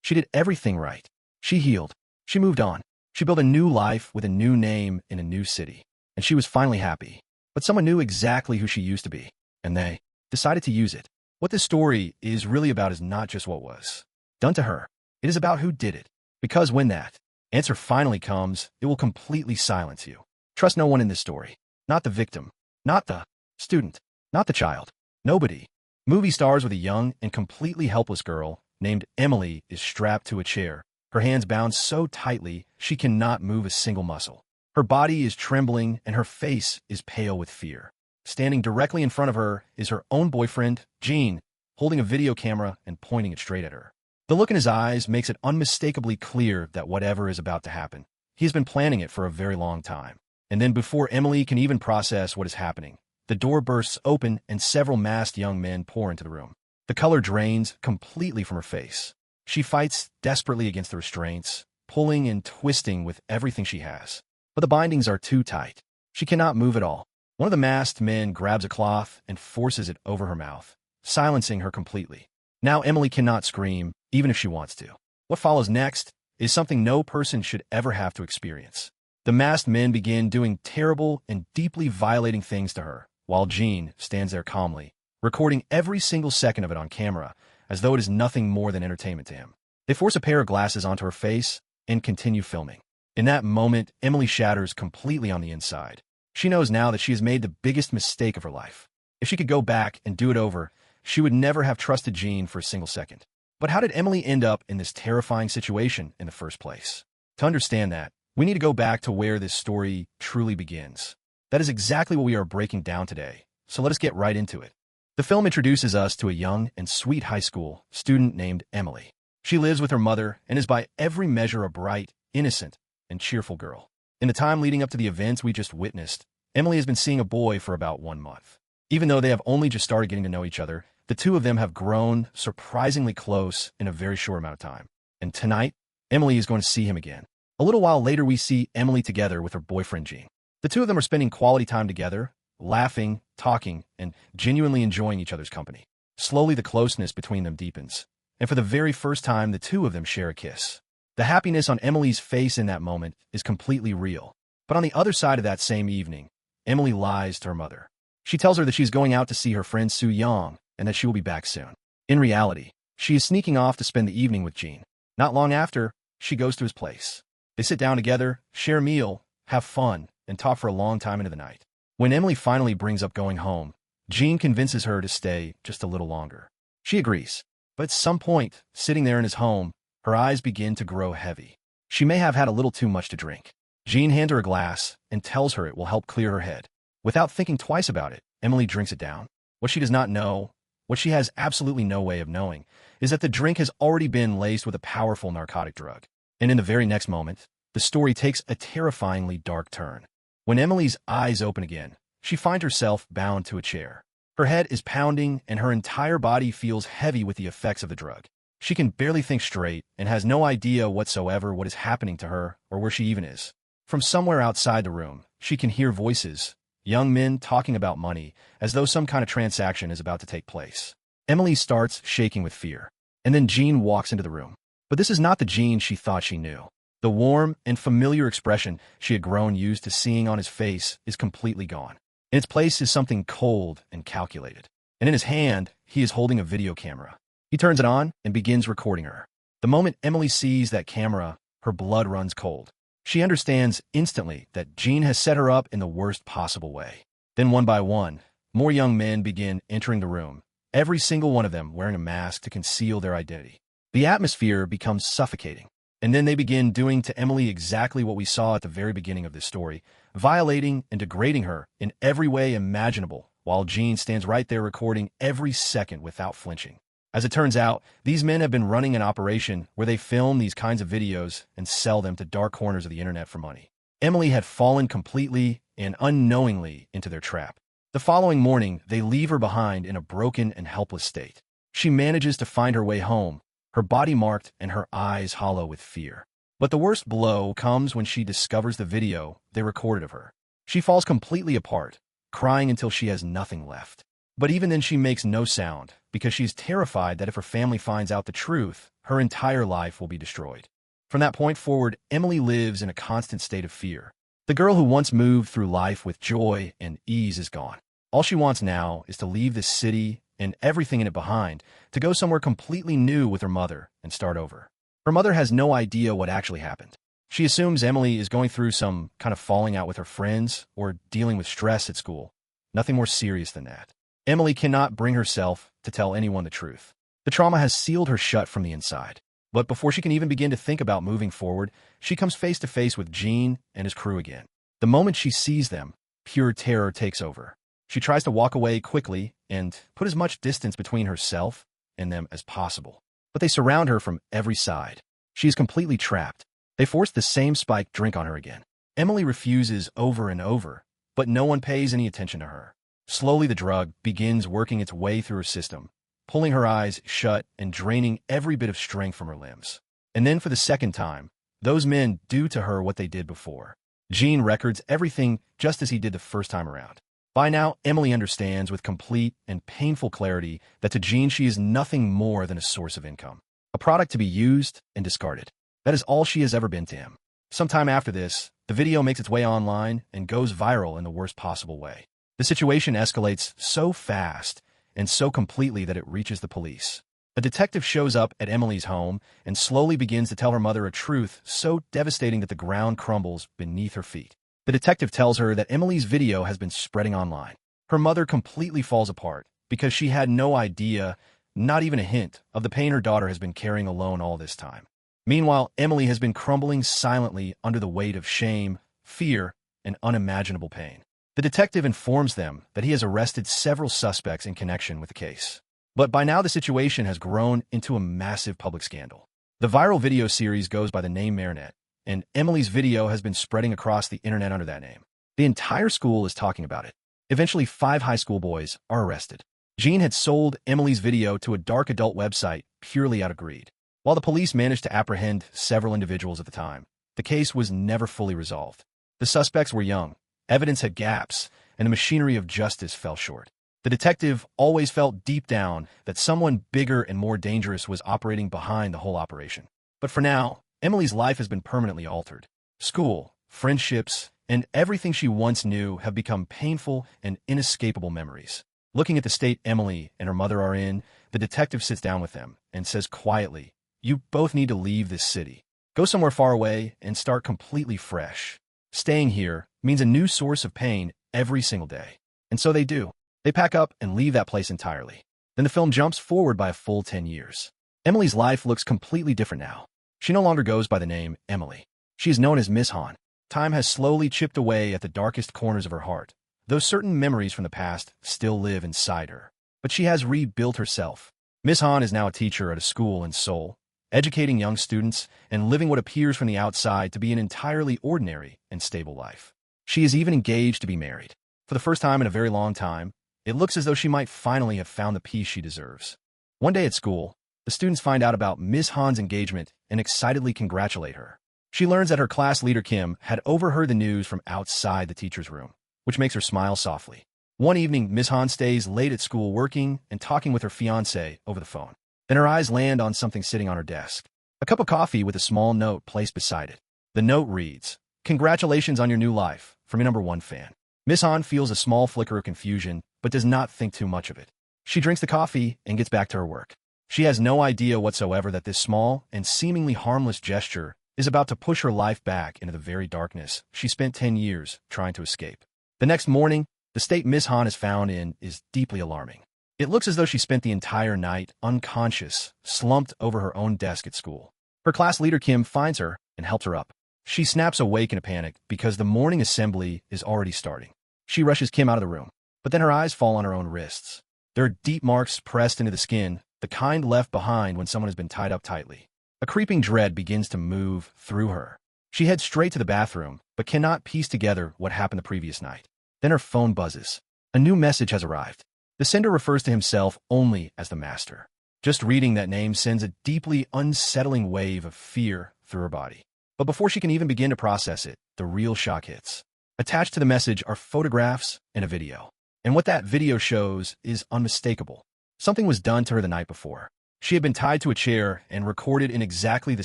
She did everything right. She healed. She moved on. She built a new life with a new name in a new city. And she was finally happy. But someone knew exactly who she used to be, and they decided to use it. What this story is really about is not just what was done to her. It is about who did it. Because when that answer finally comes, it will completely silence you. Trust no one in this story. Not the victim. Not the student. Not the child. Nobody. Movie stars with a young and completely helpless girl named Emily is strapped to a chair, her hands bound so tightly she cannot move a single muscle. Her body is trembling and her face is pale with fear. Standing directly in front of her is her own boyfriend, Gene, holding a video camera and pointing it straight at her. The look in his eyes makes it unmistakably clear that whatever is about to happen, he has been planning it for a very long time. And then before Emily can even process what is happening, the door bursts open and several masked young men pour into the room. The color drains completely from her face. She fights desperately against the restraints, pulling and twisting with everything she has. But the bindings are too tight. She cannot move at all. One of the masked men grabs a cloth and forces it over her mouth, silencing her completely. Now Emily cannot scream, even if she wants to. What follows next is something no person should ever have to experience. The masked men begin doing terrible and deeply violating things to her, while Gene stands there calmly, recording every single second of it on camera, as though it is nothing more than entertainment to him. They force a pair of glasses onto her face and continue filming. In that moment, Emily shatters completely on the inside. She knows now that she has made the biggest mistake of her life. If she could go back and do it over, she would never have trusted Gene for a single second. But how did Emily end up in this terrifying situation in the first place? To understand that, we need to go back to where this story truly begins. That is exactly what we are breaking down today, so let us get right into it. The film introduces us to a young and sweet high school student named Emily. She lives with her mother and is by every measure a bright, innocent, and cheerful girl. In the time leading up to the events we just witnessed, Emily has been seeing a boy for about 1 month. Even though they have only just started getting to know each other, the two of them have grown surprisingly close in a very short amount of time. And tonight, Emily is going to see him again. A little while later, we see Emily together with her boyfriend, Gene. The two of them are spending quality time together, laughing, talking, and genuinely enjoying each other's company. Slowly, the closeness between them deepens, and for the very first time, the two of them share a kiss. The happiness on Emily's face in that moment is completely real. But on the other side of that same evening, Emily lies to her mother. She tells her that she's going out to see her friend Soo Young and that she will be back soon. In reality, she is sneaking off to spend the evening with Gene. Not long after, she goes to his place. They sit down together, share a meal, have fun, and talk for a long time into the night. When Emily finally brings up going home, Gene convinces her to stay just a little longer. She agrees, but at some point, sitting there in his home, her eyes begin to grow heavy. She may have had a little too much to drink. Gene hands her a glass and tells her it will help clear her head. Without thinking twice about it, Emily drinks it down. What she does not know, what she has absolutely no way of knowing, is that the drink has already been laced with a powerful narcotic drug. And in the very next moment, the story takes a terrifyingly dark turn. When Emily's eyes open again, she finds herself bound to a chair. Her head is pounding and her entire body feels heavy with the effects of the drug. She can barely think straight and has no idea whatsoever what is happening to her or where she even is. From somewhere outside the room, she can hear voices, young men talking about money, as though some kind of transaction is about to take place. Emily starts shaking with fear, and then Gene walks into the room. But this is not the Gene she thought she knew. The warm and familiar expression she had grown used to seeing on his face is completely gone. In its place is something cold and calculated. And in his hand, he is holding a video camera. He turns it on and begins recording her. The moment Emily sees that camera, her blood runs cold. She understands instantly that Gene has set her up in the worst possible way. Then one by one, more young men begin entering the room, every single one of them wearing a mask to conceal their identity. The atmosphere becomes suffocating. And then they begin doing to Emily exactly what we saw at the very beginning of this story, violating and degrading her in every way imaginable, while Gene stands right there recording every second without flinching. As it turns out, these men have been running an operation where they film these kinds of videos and sell them to dark corners of the internet for money. Emily had fallen completely and unknowingly into their trap. The following morning, they leave her behind in a broken and helpless state. She manages to find her way home, her body marked and her eyes hollow with fear. But the worst blow comes when she discovers the video they recorded of her. She falls completely apart, crying until she has nothing left. But even then she makes no sound, because she's terrified that if her family finds out the truth, her entire life will be destroyed. From that point forward, Emily lives in a constant state of fear. The girl who once moved through life with joy and ease is gone. All she wants now is to leave this city and everything in it behind, to go somewhere completely new with her mother and start over. Her mother has no idea what actually happened. She assumes Emily is going through some kind of falling out with her friends or dealing with stress at school. Nothing more serious than that. Emily cannot bring herself to tell anyone the truth. The trauma has sealed her shut from the inside. But before she can even begin to think about moving forward, she comes face to face with Gene and his crew again. The moment she sees them, pure terror takes over. She tries to walk away quickly and put as much distance between herself and them as possible. But they surround her from every side. She is completely trapped. They force the same spiked drink on her again. Emily refuses over and over, but no one pays any attention to her. Slowly the drug begins working its way through her system, pulling her eyes shut and draining every bit of strength from her limbs. And then for the second time, those men do to her what they did before. Gene records everything just as he did the first time around. By now, Emily understands with complete and painful clarity that to Gene she is nothing more than a source of income, a product to be used and discarded. That is all she has ever been to him. Sometime after this, the video makes its way online and goes viral in the worst possible way. The situation escalates so fast and so completely that it reaches the police. A detective shows up at Emily's home and slowly begins to tell her mother a truth so devastating that the ground crumbles beneath her feet. The detective tells her that Emily's video has been spreading online. Her mother completely falls apart because she had no idea, not even a hint, of the pain her daughter has been carrying alone all this time. Meanwhile, Emily has been crumbling silently under the weight of shame, fear, and unimaginable pain. The detective informs them that he has arrested several suspects in connection with the case. But by now the situation has grown into a massive public scandal. The viral video series goes by the name Maernet, and Emily's video has been spreading across the internet under that name. The entire school is talking about it. Eventually, 5 high school boys are arrested. Gene had sold Emily's video to a dark adult website purely out of greed. While the police managed to apprehend several individuals at the time, the case was never fully resolved. The suspects were young, evidence had gaps, and the machinery of justice fell short. The detective always felt deep down that someone bigger and more dangerous was operating behind the whole operation. But for now, Emily's life has been permanently altered. School, friendships, and everything she once knew have become painful and inescapable memories. Looking at the state Emily and her mother are in, the detective sits down with them and says quietly, "You both need to leave this city. Go somewhere far away and start completely fresh. Staying here means a new source of pain every single day." And so they do. They pack up and leave that place entirely. Then the film jumps forward by a full 10 years. Emily's life looks completely different now. She no longer goes by the name Emily. She is known as Miss Han. Time has slowly chipped away at the darkest corners of her heart, though certain memories from the past still live inside her. But she has rebuilt herself. Miss Han is now a teacher at a school in Seoul, educating young students and living what appears from the outside to be an entirely ordinary and stable life. She is even engaged to be married. For the first time in a very long time, it looks as though she might finally have found the peace she deserves. One day at school, the students find out about Miss Han's engagement and excitedly congratulate her. She learns that her class leader Kim had overheard the news from outside the teacher's room, which makes her smile softly. One evening, Miss Han stays late at school working and talking with her fiancé over the phone. Then her eyes land on something sitting on her desk, a cup of coffee with a small note placed beside it. The note reads, "Congratulations on your new life, from your #1 fan." Miss Han feels a small flicker of confusion, but does not think too much of it. She drinks the coffee and gets back to her work. She has no idea whatsoever that this small and seemingly harmless gesture is about to push her life back into the very darkness she spent 10 years trying to escape. The next morning, the state Miss Han is found in is deeply alarming. It looks as though she spent the entire night unconscious, slumped over her own desk at school. Her class leader Kim finds her and helps her up. She snaps awake in a panic because the morning assembly is already starting. She rushes Kim out of the room, but then her eyes fall on her own wrists. There are deep marks pressed into the skin, the kind left behind when someone has been tied up tightly. A creeping dread begins to move through her. She heads straight to the bathroom, but cannot piece together what happened the previous night. Then her phone buzzes. A new message has arrived. The sender refers to himself only as the Master. Just reading that name sends a deeply unsettling wave of fear through her body. But before she can even begin to process it, the real shock hits. Attached to the message are photographs and a video. And what that video shows is unmistakable. Something was done to her the night before. She had been tied to a chair and recorded in exactly the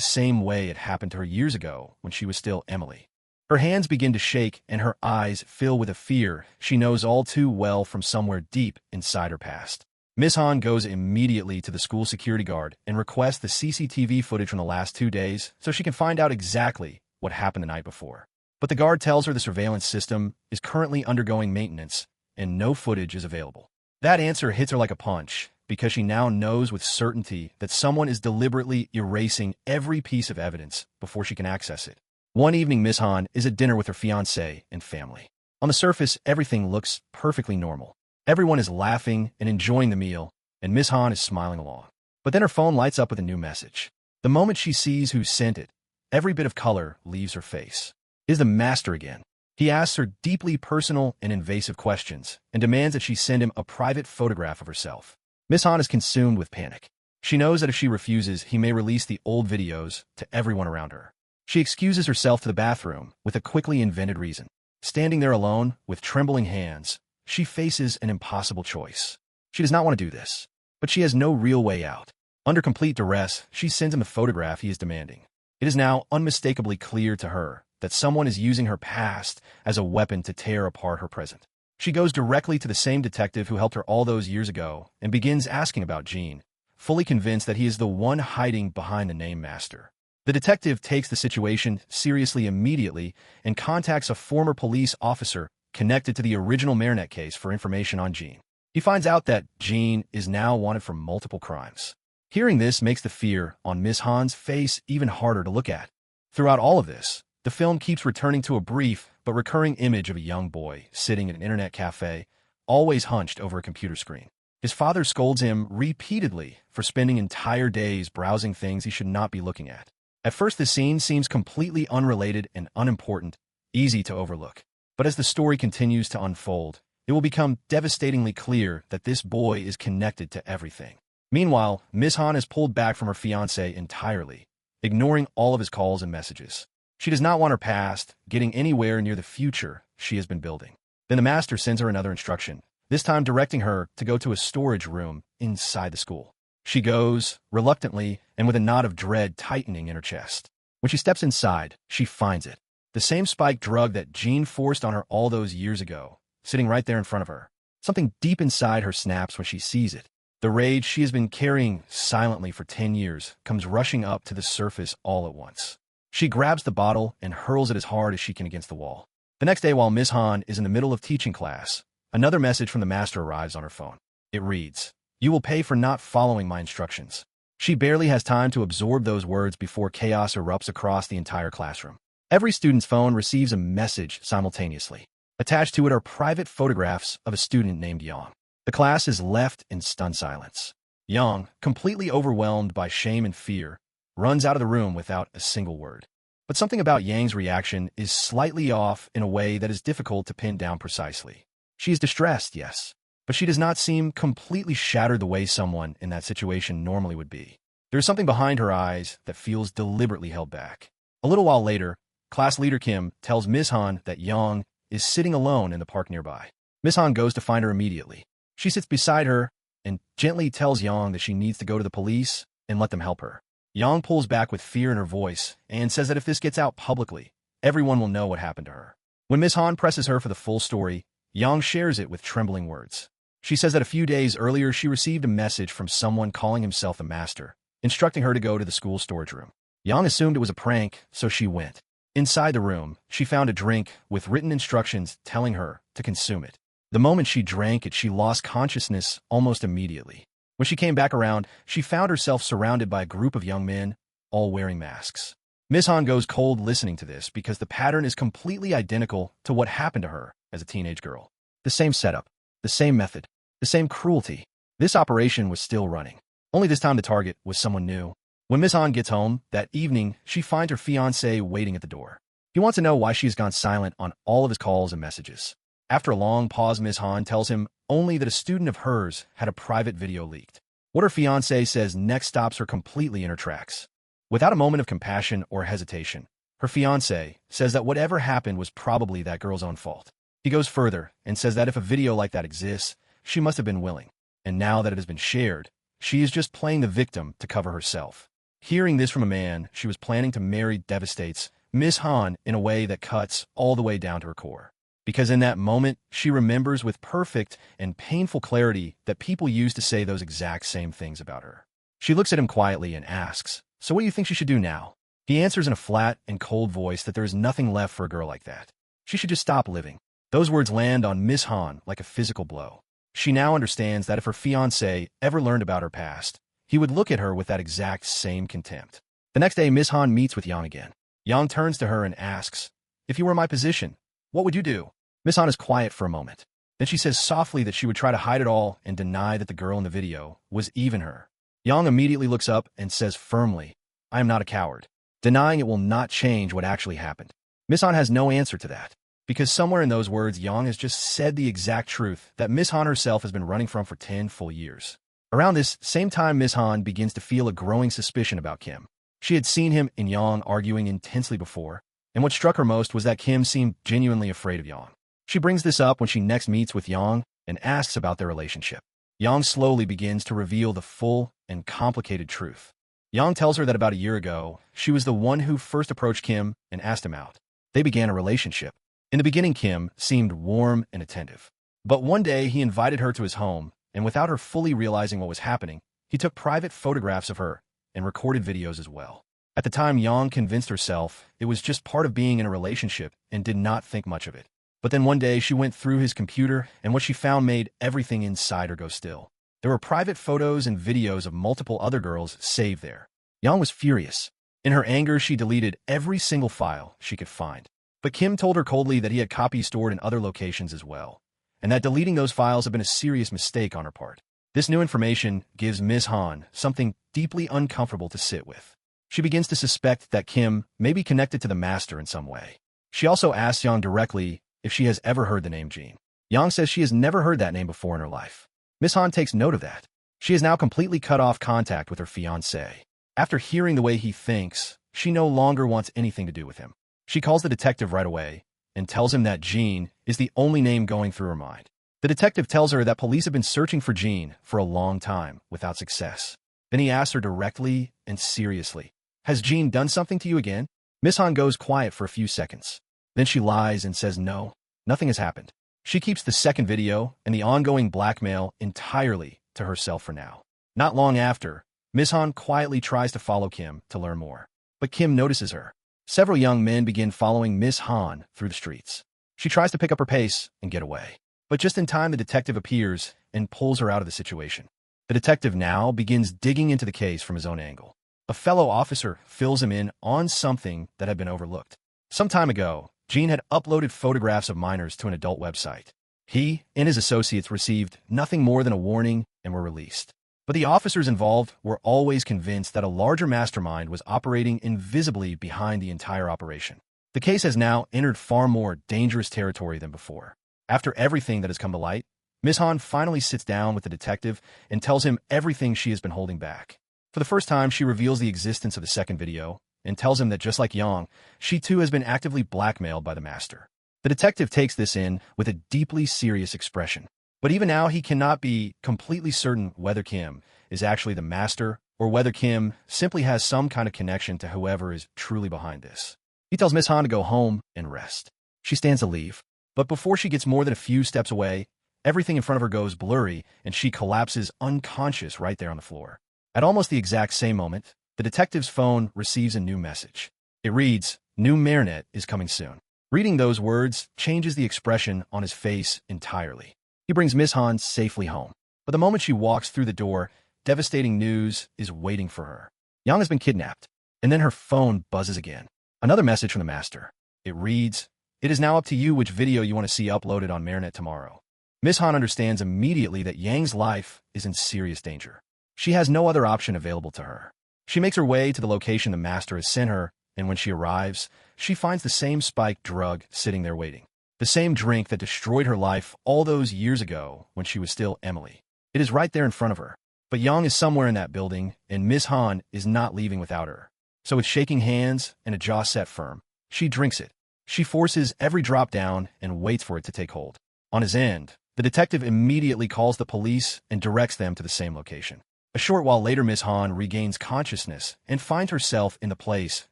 same way it happened to her years ago when she was still Emily. Her hands begin to shake and her eyes fill with a fear she knows all too well from somewhere deep inside her past. Miss Han goes immediately to the school security guard and requests the CCTV footage from the last 2 days so she can find out exactly what happened the night before. But the guard tells her the surveillance system is currently undergoing maintenance and no footage is available. That answer hits her like a punch, because she now knows with certainty that someone is deliberately erasing every piece of evidence before she can access it. One evening, Miss Han is at dinner with her fiancé and family. On the surface, everything looks perfectly normal. Everyone is laughing and enjoying the meal, and Miss Han is smiling along. But then her phone lights up with a new message. The moment she sees who sent it, every bit of color leaves her face. It is the master again. He asks her deeply personal and invasive questions and demands that she send him a private photograph of herself. Miss Han is consumed with panic. She knows that if she refuses, he may release the old videos to everyone around her. She excuses herself to the bathroom with a quickly invented reason. Standing there alone, with trembling hands, she faces an impossible choice. She does not want to do this, but she has no real way out. Under complete duress, she sends him the photograph he is demanding. It is now unmistakably clear to her that someone is using her past as a weapon to tear apart her present. She goes directly to the same detective who helped her all those years ago and begins asking about Gene, fully convinced that he is the one hiding behind the name Master. The detective takes the situation seriously immediately and contacts a former police officer connected to the original Maernet case for information on Gene. He finds out that Gene is now wanted for multiple crimes. Hearing this makes the fear on Miss Han's face even harder to look at. Throughout all of this, the film keeps returning to a brief but recurring image of a young boy sitting in an internet cafe, always hunched over a computer screen. His father scolds him repeatedly for spending entire days browsing things he should not be looking at. At first, the scene seems completely unrelated and unimportant, easy to overlook. But as the story continues to unfold, it will become devastatingly clear that this boy is connected to everything. Meanwhile, Miss Han is pulled back from her fiancé entirely, ignoring all of his calls and messages. She does not want her past getting anywhere near the future she has been building. Then the master sends her another instruction, this time directing her to go to a storage room inside the school. She goes, reluctantly and with a knot of dread tightening in her chest. When she steps inside, she finds it. The same spiked drug that Gene forced on her all those years ago, sitting right there in front of her. Something deep inside her snaps when she sees it. The rage she has been carrying silently for 10 years comes rushing up to the surface all at once. She grabs the bottle and hurls it as hard as she can against the wall. The next day, while Miss Han is in the middle of teaching class, another message from the master arrives on her phone. It reads, "You will pay for not following my instructions." She barely has time to absorb those words before chaos erupts across the entire classroom. Every student's phone receives a message simultaneously. Attached to it are private photographs of a student named Yang. The class is left in stunned silence. Yang, completely overwhelmed by shame and fear, runs out of the room without a single word. But something about Yang's reaction is slightly off in a way that is difficult to pin down precisely. She is distressed, yes, but she does not seem completely shattered the way someone in that situation normally would be. There is something behind her eyes that feels deliberately held back. A little while later, class leader Kim tells Miss Han that Yang is sitting alone in the park nearby. Miss Han goes to find her immediately. She sits beside her and gently tells Yang that she needs to go to the police and let them help her. Yang pulls back with fear in her voice and says that if this gets out publicly, everyone will know what happened to her. When Miss Han presses her for the full story, Yang shares it with trembling words. She says that a few days earlier she received a message from someone calling himself the Master, instructing her to go to the school storage room. Yang assumed it was a prank, so she went. Inside the room, she found a drink with written instructions telling her to consume it. The moment she drank it, she lost consciousness almost immediately. When she came back around, she found herself surrounded by a group of young men, all wearing masks. Miss Han goes cold listening to this because the pattern is completely identical to what happened to her as a teenage girl. The same setup, the same method, the same cruelty. This operation was still running. Only this time the target was someone new. When Miss Han gets home that evening, she finds her fiancé waiting at the door. He wants to know why she has gone silent on all of his calls and messages. After a long pause, Miss Han tells him only that a student of hers had a private video leaked. What her fiancé says next stops her completely in her tracks. Without a moment of compassion or hesitation, her fiancé says that whatever happened was probably that girl's own fault. He goes further and says that if a video like that exists, she must have been willing. And now that it has been shared, She is just playing the victim to cover herself. Hearing this from a man she was planning to marry devastates Miss Han in a way that cuts all the way down to her core. Because in that moment, she remembers with perfect and painful clarity that people used to say those exact same things about her. She looks at him quietly and asks, "So what do you think she should do now?" He answers in a flat and cold voice that there is nothing left for a girl like that. She should just stop living. Those words land on Miss Han like a physical blow. She now understands that if her fiancé ever learned about her past, he would look at her with that exact same contempt. The next day, Miss Han meets with Yang again. Yang turns to her and asks, "If you were in my position, what would you do?" Miss Han is quiet for a moment. Then she says softly that she would try to hide it all and deny that the girl in the video was even her. Yang immediately looks up and says firmly, "I am not a coward. Denying it will not change what actually happened." Miss Han has no answer to that, because somewhere in those words, Yang has just said the exact truth that Miss Han herself has been running from for 10 full years. Around this same time, Miss Han begins to feel a growing suspicion about Kim. She had seen him and Yang arguing intensely before, and what struck her most was that Kim seemed genuinely afraid of Yang. She brings this up when she next meets with Yang and asks about their relationship. Yang slowly begins to reveal the full and complicated truth. Yang tells her that about a year ago, she was the one who first approached Kim and asked him out. They began a relationship. In the beginning, Kim seemed warm and attentive. But one day, he invited her to his home, and without her fully realizing what was happening, he took private photographs of her and recorded videos as well. At the time, Yang convinced herself it was just part of being in a relationship and did not think much of it. But then one day, she went through his computer, and what she found made everything inside her go still. There were private photos and videos of multiple other girls saved there. Yang was furious. In her anger, she deleted every single file she could find. But Kim told her coldly that he had copies stored in other locations as well, and that deleting those files had been a serious mistake on her part. This new information gives Miss Han something deeply uncomfortable to sit with. She begins to suspect that Kim may be connected to the master in some way. She also asks Yang directly if she has ever heard the name Jean. Yang says she has never heard that name before in her life. Miss Han takes note of that. She has now completely cut off contact with her fiancé. After hearing the way he thinks, she no longer wants anything to do with him. She calls the detective right away and tells him that Jean is the only name going through her mind. The detective tells her that police have been searching for Jean for a long time without success. Then he asks her directly and seriously, "Has Jean done something to you again?" Miss Han goes quiet for a few seconds. Then she lies and says no, nothing has happened. She keeps the second video and the ongoing blackmail entirely to herself for now. Not long after, Miss Han quietly tries to follow Kim to learn more. But Kim notices her. Several young men begin following Miss Han through the streets. She tries to pick up her pace and get away. But just in time, the detective appears and pulls her out of the situation. The detective now begins digging into the case from his own angle. A fellow officer fills him in on something that had been overlooked. Some time ago, Jean had uploaded photographs of minors to an adult website. He and his associates received nothing more than a warning and were released. But the officers involved were always convinced that a larger mastermind was operating invisibly behind the entire operation. The case has now entered far more dangerous territory than before. After everything that has come to light, Miss Han finally sits down with the detective and tells him everything she has been holding back. For the first time, she reveals the existence of the second video and tells him that just like Yang, she too has been actively blackmailed by the master. The detective takes this in with a deeply serious expression. But even now, he cannot be completely certain whether Kim is actually the master or whether Kim simply has some kind of connection to whoever is truly behind this. He tells Miss Han to go home and rest. She stands to leave. But before she gets more than a few steps away, everything in front of her goes blurry and she collapses unconscious right there on the floor. At almost the exact same moment, the detective's phone receives a new message. It reads, "New Maernet is coming soon." Reading those words changes the expression on his face entirely. He brings Miss Han safely home. But the moment she walks through the door, devastating news is waiting for her. Yang has been kidnapped. And then her phone buzzes again. Another message from the master. It reads, "It is now up to you which video you want to see uploaded on Maernet tomorrow." Miss Han understands immediately that Yang's life is in serious danger. She has no other option available to her. She makes her way to the location the master has sent her, and when she arrives, she finds the same spiked drug sitting there waiting. The same drink that destroyed her life all those years ago when she was still Emily. It is right there in front of her. But Yang is somewhere in that building, and Miss Han is not leaving without her. So with shaking hands and a jaw set firm, she drinks it. She forces every drop down and waits for it to take hold. On his end, the detective immediately calls the police and directs them to the same location. A A short while later, Miss Han regains consciousness and finds herself in the place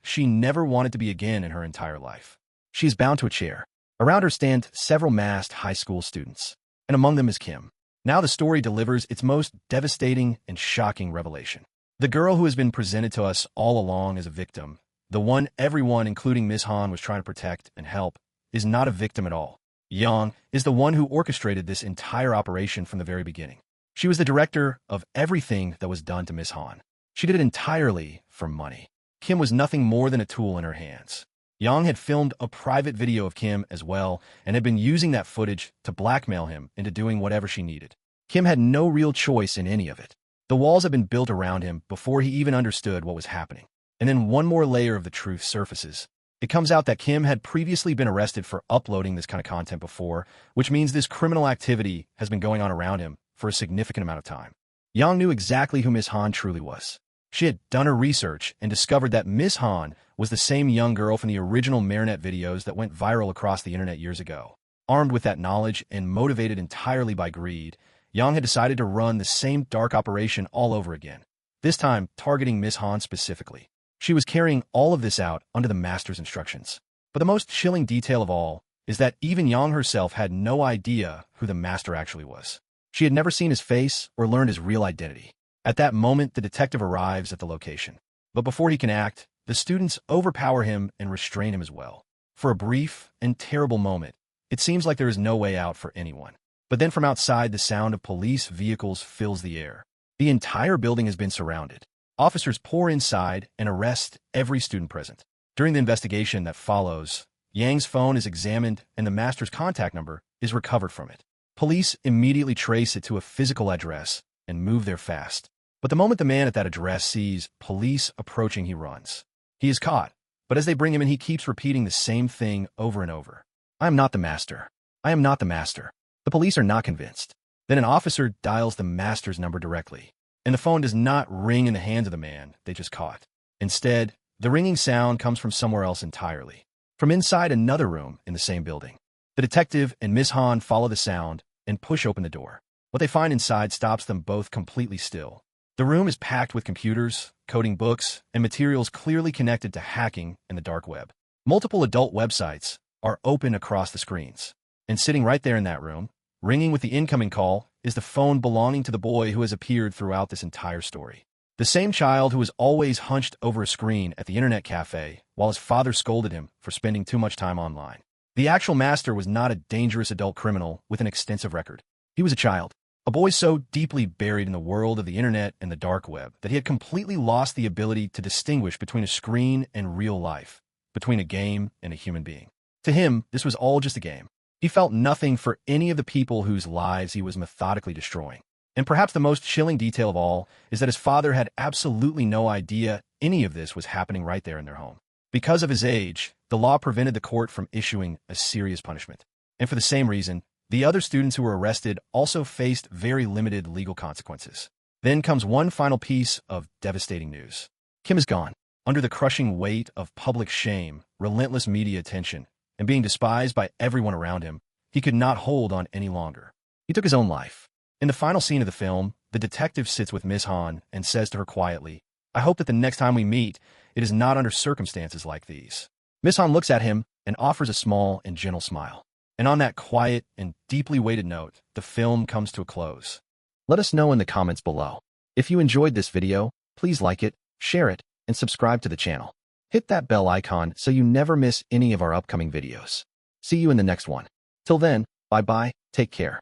she never wanted to be again in her entire life. She is bound to a chair. Around her stand several masked high school students, and among them is Kim. Now the story delivers its most devastating and shocking revelation. The girl who has been presented to us all along as a victim, the one everyone, including Miss Han, was trying to protect and help, is not a victim at all. Yang is the one who orchestrated this entire operation from the very beginning. She was the director of everything that was done to Miss Han. She did it entirely for money. Kim was nothing more than a tool in her hands. Yang had filmed a private video of Kim as well and had been using that footage to blackmail him into doing whatever she needed. Kim had no real choice in any of it. The walls had been built around him before he even understood what was happening. And then one more layer of the truth surfaces. It comes out that Kim had previously been arrested for uploading this kind of content before, which means this criminal activity has been going on around him for a significant amount of time. Yang knew exactly who Miss Han truly was. She had done her research and discovered that Miss Han was the same young girl from the original Maernet videos that went viral across the internet years ago. Armed with that knowledge and motivated entirely by greed, Yang had decided to run the same dark operation all over again, this time targeting Miss Han specifically. She was carrying all of this out under the master's instructions. But the most chilling detail of all is that even Yang herself had no idea who the master actually was. She had never seen his face or learned his real identity. At that moment, the detective arrives at the location. But before he can act, the students overpower him and restrain him as well. For a brief and terrible moment, it seems like there is no way out for anyone. But then from outside, the sound of police vehicles fills the air. The entire building has been surrounded. Officers pour inside and arrest every student present. During the investigation that follows, Yang's phone is examined and the master's contact number is recovered from it. Police immediately trace it to a physical address and move there fast. But the moment the man at that address sees police approaching, he runs. He is caught, but as they bring him in, he keeps repeating the same thing over and over. I am not the master. I am not the master. The police are not convinced. Then an officer dials the master's number directly, and the phone does not ring in the hands of the man they just caught. Instead, the ringing sound comes from somewhere else entirely, from inside another room in the same building. The detective and Miss Han follow the sound and push open the door. What they find inside stops them both completely still. The room is packed with computers, coding books, and materials clearly connected to hacking and the dark web. Multiple adult websites are open across the screens. And sitting right there in that room, ringing with the incoming call, is the phone belonging to the boy who has appeared throughout this entire story. The same child who was always hunched over a screen at the internet cafe while his father scolded him for spending too much time online. The actual master was not a dangerous adult criminal with an extensive record. He was a child, a boy so deeply buried in the world of the internet and the dark web that he had completely lost the ability to distinguish between a screen and real life, between a game and a human being. To him, this was all just a game. He felt nothing for any of the people whose lives he was methodically destroying. And perhaps the most chilling detail of all is that his father had absolutely no idea any of this was happening right there in their home. Because of his age, the law prevented the court from issuing a serious punishment. And for the same reason, the other students who were arrested also faced very limited legal consequences. Then comes one final piece of devastating news. Kim is gone. Under the crushing weight of public shame, relentless media attention, and being despised by everyone around him, he could not hold on any longer. He took his own life. In the final scene of the film, the detective sits with Miss Han and says to her quietly, I hope that the next time we meet, it is not under circumstances like these. Miss Han looks at him and offers a small and gentle smile. And on that quiet and deeply weighted note, the film comes to a close. Let us know in the comments below. If you enjoyed this video, please like it, share it, and subscribe to the channel. Hit that bell icon so you never miss any of our upcoming videos. See you in the next one. Till then, bye-bye, take care.